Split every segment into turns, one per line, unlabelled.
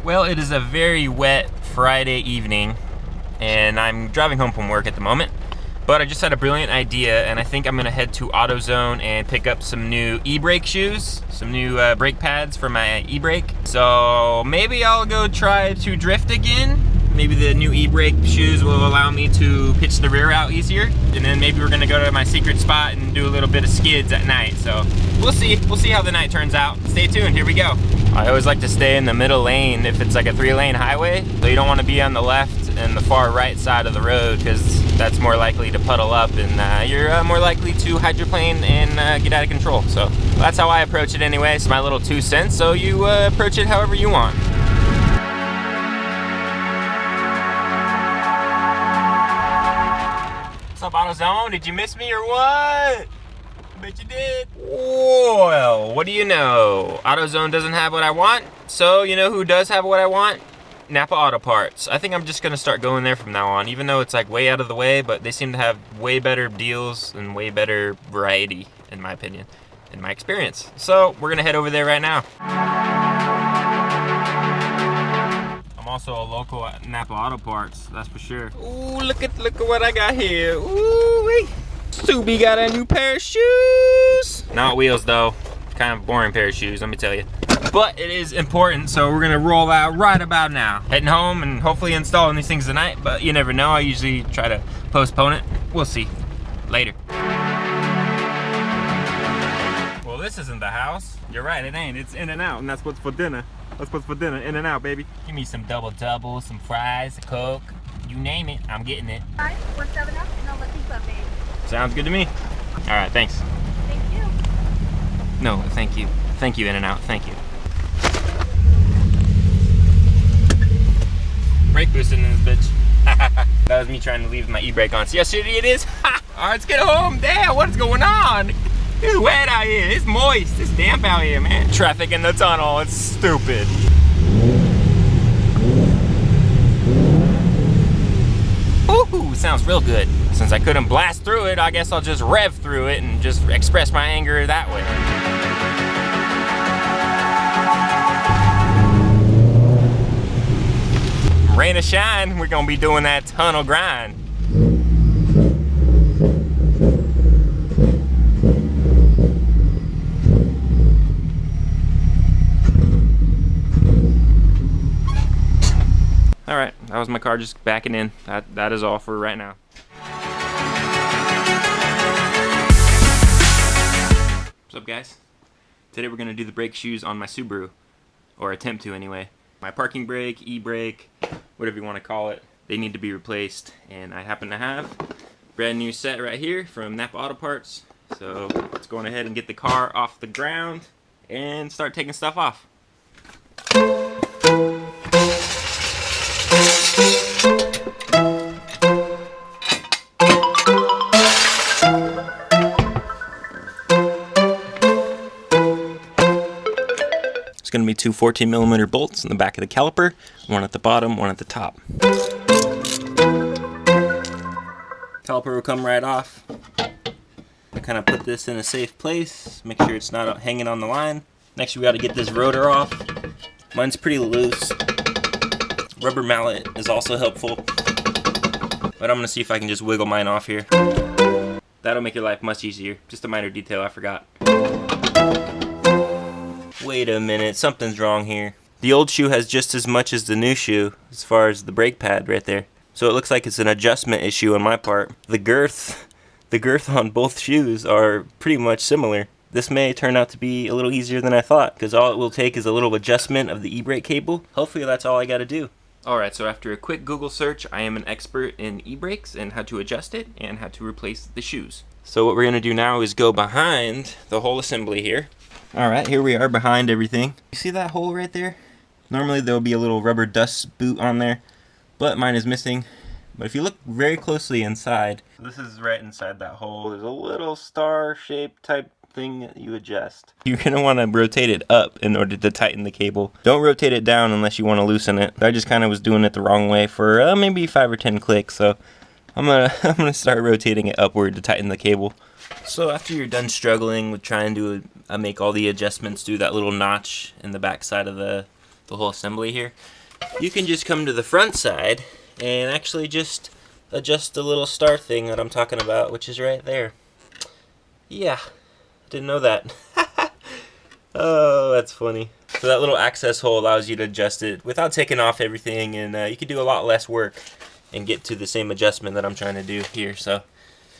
Well, it is a very wet Friday evening, and I'm driving home from work at the moment. But I just had a brilliant idea, and I think I'm gonna head to AutoZone and pick up some new e-brake shoes, some new brake pads for my e-brake. So maybe I'll go try to drift again. Maybe the new e-brake shoes will allow me to pitch the rear out easier. And then maybe we're gonna go to my secret spot and do a little bit of skids at night. So we'll see how the night turns out. Stay tuned, here we go. I always like to stay in the middle lane if it's like a 3-lane highway. So you don't wanna be on the left and the far right side of the road, because that's more likely to puddle up, and you're more likely to hydroplane and get out of control. So that's how I approach it anyway. It's my little 2 cents, so you approach it however you want. What's up, AutoZone? Did you miss me or what? I bet you did. Well, what do you know? AutoZone doesn't have what I want, so you know who does have what I want? Napa Auto Parts. I think I'm just gonna start going there from now on, even though it's like way out of the way, but they seem to have way better deals and way better variety, in my opinion, in my experience. So we're gonna head over there right now. I'm also a local at Napa Auto Parts, that's for sure. Ooh, look at what I got here. Ooh, Subi got a new pair of shoes. Not wheels though, kind of boring pair of shoes, let me tell you. But it is important, so we're gonna roll out right about now. Heading home and hopefully installing these things tonight, but you never know. I usually try to postpone it. We'll see. Later. Well, this isn't the house. You're right, it ain't. It's In-N-Out, and that's what's for dinner. That's what's for dinner, In-N-Out, baby. Give me some double, some fries, a Coke. You name it, I'm getting it.
517 up, and I'll let you go, babe.
Sounds good to me. All right, thanks.
Thank you.
No, thank you. Thank you, In-N-Out, thank you. Brake boosting in this bitch. That was me trying to leave my e-brake on. See how shitty it is? Alright, let's get home. Damn, what's going on? It's wet out here. It's moist. It's damp out here, man. Traffic in the tunnel. It's stupid. Ooh, sounds real good. Since I couldn't blast through it, I guess I'll just rev through it and just express my anger that way. Rain or shine, we're gonna be doing that tunnel grind. All right, that was my car just backing in. That is all for right now. What's up, guys? Today we're gonna do the brake shoes on my Subaru, or attempt to anyway. My parking brake, e-brake, whatever you want to call it, they need to be replaced, and I happen to have a brand new set right here from Napa Auto Parts. So let's go on ahead and get the car off the ground and start taking stuff off. It's going to be 2 14mm bolts in the back of the caliper, one at the bottom, one at the top. Caliper will come right off. I kind of put this in a safe place, make sure it's not hanging on the line. Next we got to get this rotor off. Mine's pretty loose. Rubber mallet is also helpful, but I'm going to see if I can just wiggle mine off here. That'll make your life much easier. Just a minor detail I forgot. Wait a minute, something's wrong here. The old shoe has just as much as the new shoe as far as the brake pad right there. So it looks like it's an adjustment issue on my part. The girth on both shoes are pretty much similar. This may turn out to be a little easier than I thought, because all it will take is a little adjustment of the e-brake cable. Hopefully that's all I gotta do. Alright, so after a quick Google search, I am an expert in e-brakes and how to adjust it and how to replace the shoes. So what we're gonna do now is go behind the whole assembly here. Alright, here we are behind everything. You see that hole right there? Normally there will be a little rubber dust boot on there, but mine is missing. But if you look very closely inside, this is right inside that hole. There's a little star-shaped type thing that you adjust. You're going to want to rotate it up in order to tighten the cable. Don't rotate it down unless you want to loosen it. I just kind of was doing it the wrong way for maybe 5 or 10 clicks, so I'm gonna start rotating it upward to tighten the cable. So after you're done struggling with trying to make all the adjustments through that little notch in the back side of the the whole assembly here, you can just come to the front side and actually just adjust the little star thing that I'm talking about, which is right there. Yeah, didn't know that. Oh, that's funny. So that little access hole allows you to adjust it without taking off everything, and you can do a lot less work and get to the same adjustment that I'm trying to do here. So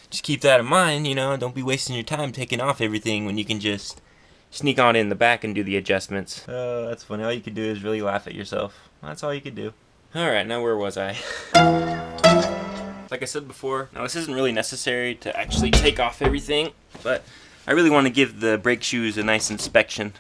just keep that in mind, you know, don't be wasting your time taking off everything when you can just sneak on in the back and do the adjustments. Oh, that's funny. All you could do is really laugh at yourself. That's all you could do. Alright, now where was I? Like I said before, now this isn't really necessary to actually take off everything, but I really want to give the brake shoes a nice inspection.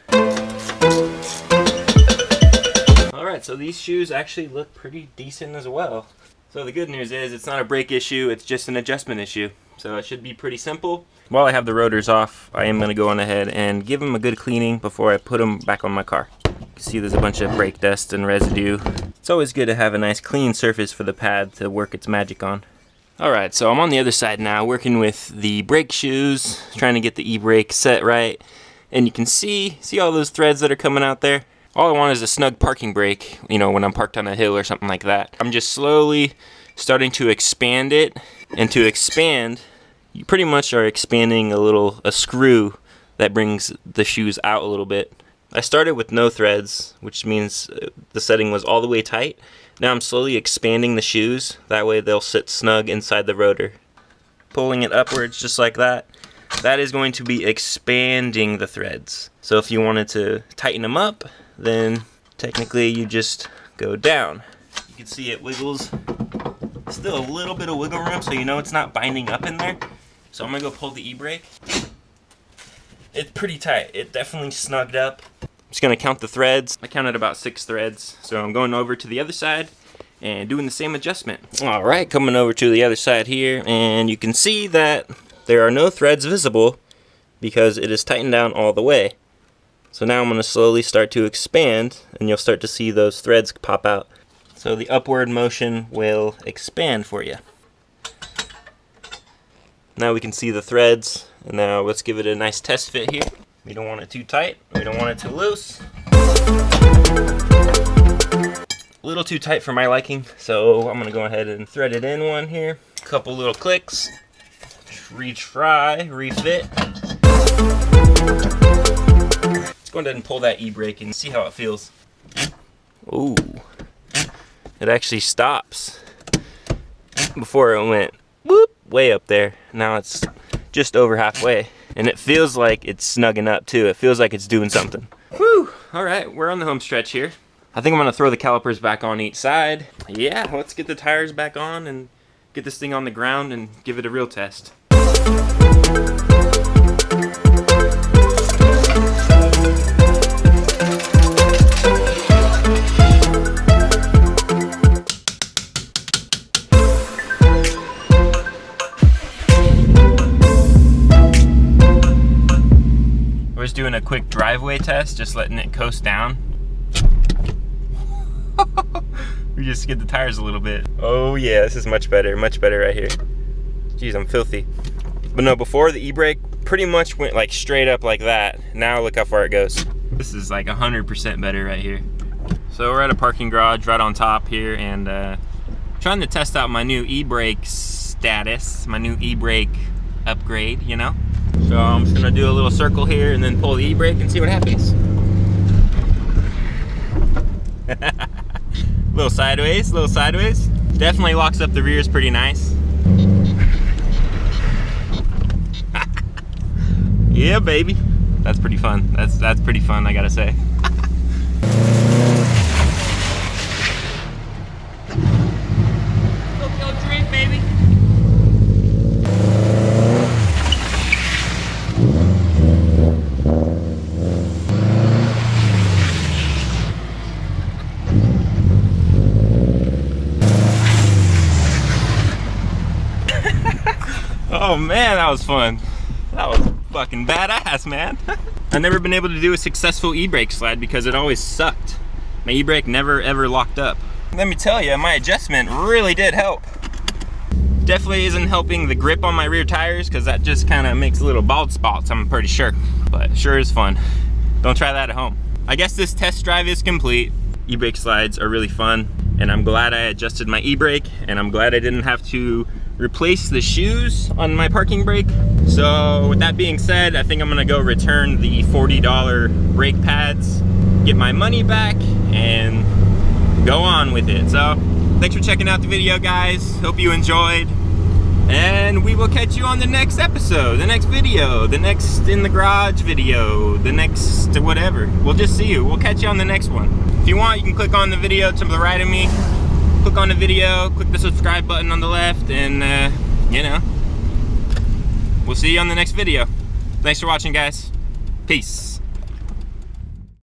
Alright, so these shoes actually look pretty decent as well. So the good news is it's not a brake issue, it's just an adjustment issue. So it should be pretty simple. While I have the rotors off, I am going to go on ahead and give them a good cleaning before I put them back on my car. You can see there's a bunch of brake dust and residue. It's always good to have a nice clean surface for the pad to work its magic on. Alright, so I'm on the other side now working with the brake shoes, trying to get the e-brake set right. And you can see all those threads that are coming out there? All I want is a snug parking brake, you know, when I'm parked on a hill or something like that. I'm just slowly starting to expand it, and to expand, you pretty much are expanding a screw that brings the shoes out a little bit. I started with no threads, which means the setting was all the way tight. Now I'm slowly expanding the shoes, that way they'll sit snug inside the rotor. Pulling it upwards just like that, that is going to be expanding the threads. So if you wanted to tighten them up, then technically you just go down. You can see it wiggles. Still a little bit of wiggle room, so you know it's not binding up in there. So I'm gonna go pull the e-brake. It's pretty tight. It definitely snugged up. I'm just gonna count the threads. I counted about 6 threads. So I'm going over to the other side and doing the same adjustment. All right, coming over to the other side here, and you can see that there are no threads visible because it is tightened down all the way. So now I'm gonna slowly start to expand, and you'll start to see those threads pop out. So the upward motion will expand for you. Now we can see the threads, and now let's give it a nice test fit here. We don't want it too tight, we don't want it too loose. A little too tight for my liking, so I'm gonna go ahead and thread it in one here. Couple little clicks. Retry, refit. Let's go ahead and pull that e-brake and see how it feels. Ooh. It actually stops. Before it went whoop, way up there. Now it's just over halfway. And it feels like it's snugging up too. It feels like it's doing something. Whew! Alright, we're on the home stretch here. I think I'm gonna throw the calipers back on each side. Yeah, let's get the tires back on and get this thing on the ground and give it a real test. We're just doing a quick driveway test, just letting it coast down. We just skid the tires a little bit. Oh yeah, this is much better right here. Jeez, I'm filthy. But no, before the e-brake pretty much went like straight up like that. Now look how far it goes. This is like 100% better right here. So we're at a parking garage right on top here, and trying to test out my new e-brake status, my new e-brake upgrade, you know? So I'm just gonna do a little circle here and then pull the e-brake and see what happens. Little sideways. Definitely locks up the rears pretty nice. Yeah, baby. That's pretty fun. That's pretty fun, I gotta say. Go drink, baby. Oh man, that was fun. That was fucking badass, man. I've never been able to do a successful e-brake slide because it always sucked. My e-brake never ever locked up. Let me tell you, my adjustment really did help. Definitely isn't helping the grip on my rear tires because that just kind of makes little bald spots, I'm pretty sure. But sure is fun. Don't try that at home. I guess this test drive is complete. E-brake slides are really fun, and I'm glad I adjusted my e-brake, and I'm glad I didn't have to replace the shoes on my parking brake. So with that being said, I think I'm gonna go return the $40 brake pads, get my money back, and go on with it. So thanks for checking out the video, guys. Hope you enjoyed, and we will catch you on the next episode, the next video, the next in the garage video, the next whatever. We'll just see you. We'll catch you on the next one. If you want, you can click on the video to the right of me, click on the video, click the subscribe button on the left, and you know, we'll see you on the next video. Thanks for watching, guys. Peace.